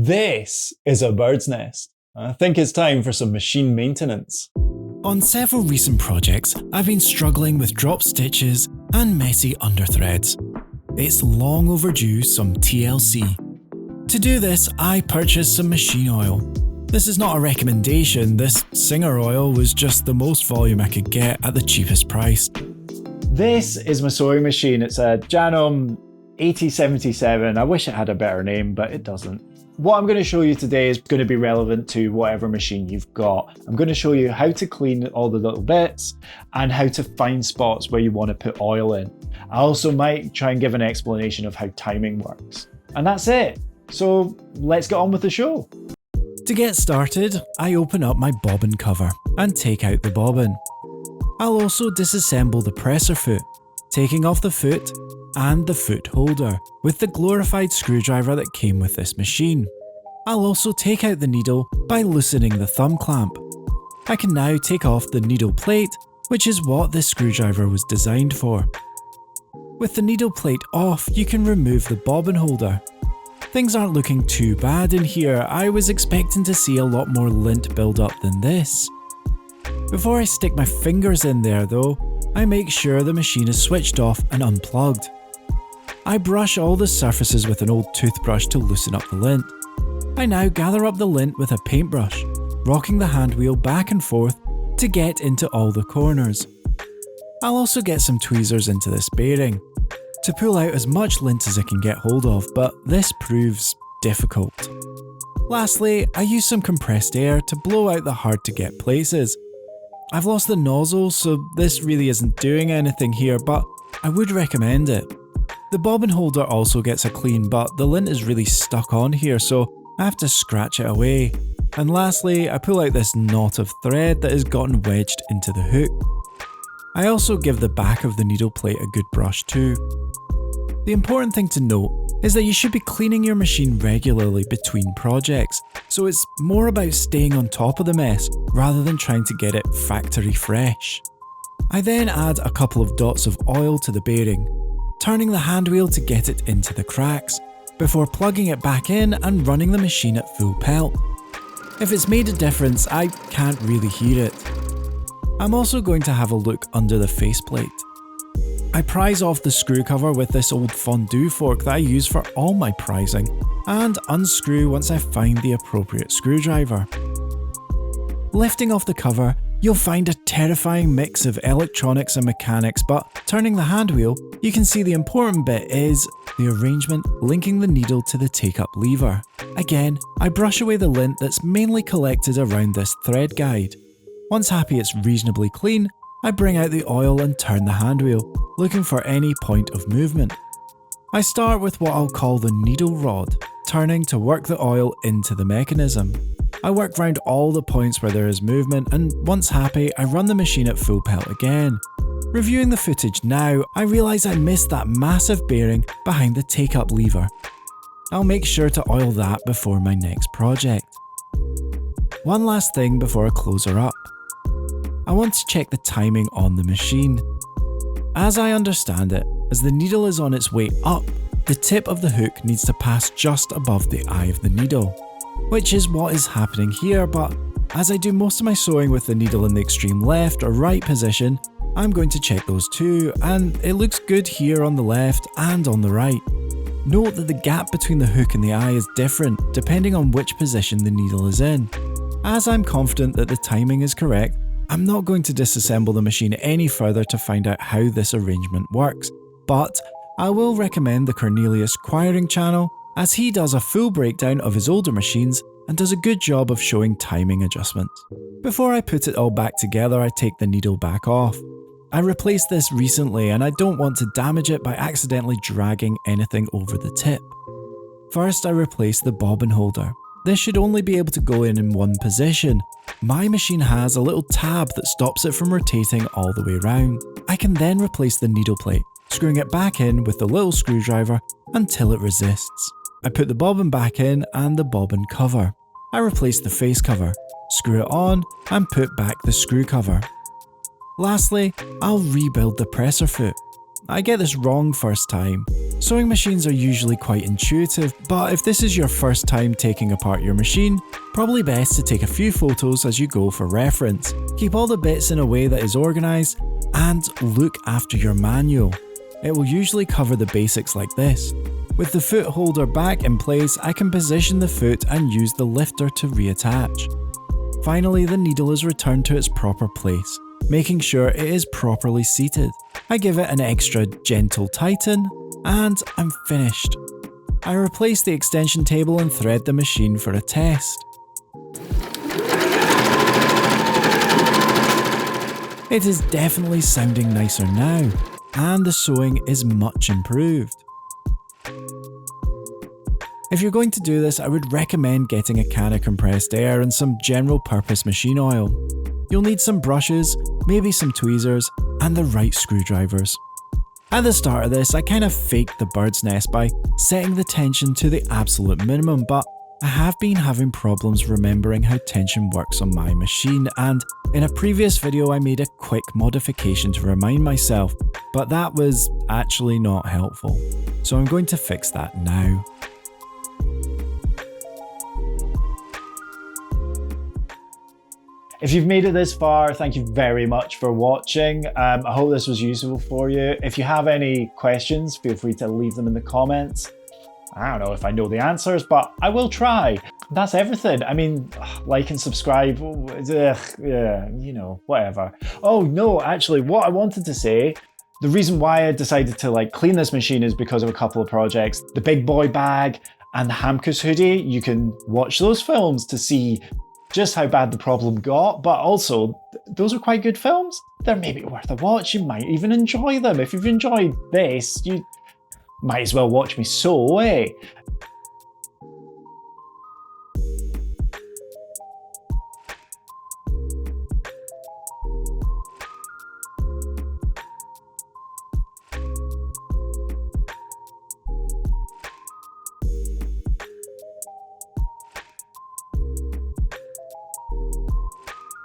This is a bird's nest. I think it's time for some machine maintenance. On several recent projects, I've been struggling with drop stitches and messy underthreads. It's long overdue some TLC. To do this, I purchased some machine oil. This is not a recommendation, this Singer oil was just the most volume I could get at the cheapest price. This is my sewing machine. It's a Janome 8077. I wish it had a better name, but it doesn't. What I'm going to show you today is going to be relevant to whatever machine you've got. I'm going to show you how to clean all the little bits and how to find spots where you want to put oil in. I also might try and give an explanation of how timing works. And that's it. So let's get on with the show. To get started, I open up my bobbin cover and take out the bobbin. I'll also disassemble the presser foot, taking off the foot and the foot holder with the glorified screwdriver that came with this machine. I'll also take out the needle by loosening the thumb clamp. I can now take off the needle plate, which is what this screwdriver was designed for. With the needle plate off, you can remove the bobbin holder. Things aren't looking too bad in here. I was expecting to see a lot more lint build up than this. Before I stick my fingers in there though, I make sure the machine is switched off and unplugged. I brush all the surfaces with an old toothbrush to loosen up the lint. I now gather up the lint with a paintbrush, rocking the hand wheel back and forth to get into all the corners. I'll also get some tweezers into this bearing to pull out as much lint as I can get hold of, but this proves difficult. Lastly, I use some compressed air to blow out the hard to get places. I've lost the nozzle, so this really isn't doing anything here, but I would recommend it. The bobbin holder also gets a clean, but the lint is really stuck on here, so I have to scratch it away. And lastly, I pull out this knot of thread that has gotten wedged into the hook. I also give the back of the needle plate a good brush too. The important thing to note is that you should be cleaning your machine regularly between projects, so it's more about staying on top of the mess rather than trying to get it factory fresh. I then add a couple of dots of oil to the bearing, turning the hand wheel to get it into the cracks, before plugging it back in and running the machine at full pelt. If it's made a difference, I can't really hear it. I'm also going to have a look under the faceplate. I prise off the screw cover with this old fondue fork that I use for all my prizing, and unscrew once I find the appropriate screwdriver. Lifting off the cover, you'll find a terrifying mix of electronics and mechanics, but turning the hand wheel, you can see the important bit is the arrangement linking the needle to the take-up lever. Again, I brush away the lint that's mainly collected around this thread guide. Once happy it's reasonably clean, I bring out the oil and turn the hand wheel, looking for any point of movement. I start with what I'll call the needle rod, turning to work the oil into the mechanism. I work round all the points where there is movement, and once happy, I run the machine at full pelt again. Reviewing the footage now, I realise I missed that massive bearing behind the take-up lever. I'll make sure to oil that before my next project. One last thing before I close her up. I want to check the timing on the machine. As I understand it, as the needle is on its way up, the tip of the hook needs to pass just above the eye of the needle, which is what is happening here, but as I do most of my sewing with the needle in the extreme left or right position, I'm going to check those too, and it looks good here on the left and on the right. Note that the gap between the hook and the eye is different depending on which position the needle is in. As I'm confident that the timing is correct, I'm not going to disassemble the machine any further to find out how this arrangement works, but I will recommend the Cornelius Quiring channel, as he does a full breakdown of his older machines and does a good job of showing timing adjustments. Before I put it all back together, I take the needle back off. I replaced this recently and I don't want to damage it by accidentally dragging anything over the tip. First, I replace the bobbin holder. This should only be able to go in one position. My machine has a little tab that stops it from rotating all the way around. I can then replace the needle plate, screwing it back in with the little screwdriver until it resists. I put the bobbin back in and the bobbin cover. I replace the face cover, screw it on and put back the screw cover. Lastly, I'll rebuild the presser foot. I get this wrong first time, Sewing machines are usually quite intuitive, but if this is your first time taking apart your machine, probably best to take a few photos as you go for reference. Keep all the bits in a way that is organised, and look after your manual. It will usually cover the basics like this. With the foot holder back in place, I can position the foot and use the lifter to reattach. Finally, the needle is returned to its proper place, making sure it is properly seated. I give it an extra gentle tighten, and I'm finished. I replace the extension table and thread the machine for a test. It is definitely sounding nicer now, and the sewing is much improved. If you're going to do this, I would recommend getting a can of compressed air and some general purpose machine oil. You'll need some brushes, maybe some tweezers, and the right screwdrivers. At the start of this, I kind of faked the bird's nest by setting the tension to the absolute minimum, but I have been having problems remembering how tension works on my machine, and in a previous video I made a quick modification to remind myself, but that was actually not helpful. So I'm going to fix that now. If you've made it this far, thank you very much for watching. I hope this was useful for you. If you have any questions, feel free to leave them in the comments. I don't know if I know the answers, but I will try. That's everything. I mean, like and subscribe, yeah, you know, whatever. Oh no, actually, what I wanted to say, the reason why I decided to clean this machine is because of a couple of projects. The Big Boy Bag and the Hamkus hoodie. You can watch those films to see just how bad the problem got, but also those are quite good films. They're maybe worth a watch. You might even enjoy them. If you've enjoyed this, you might as well watch me sew away.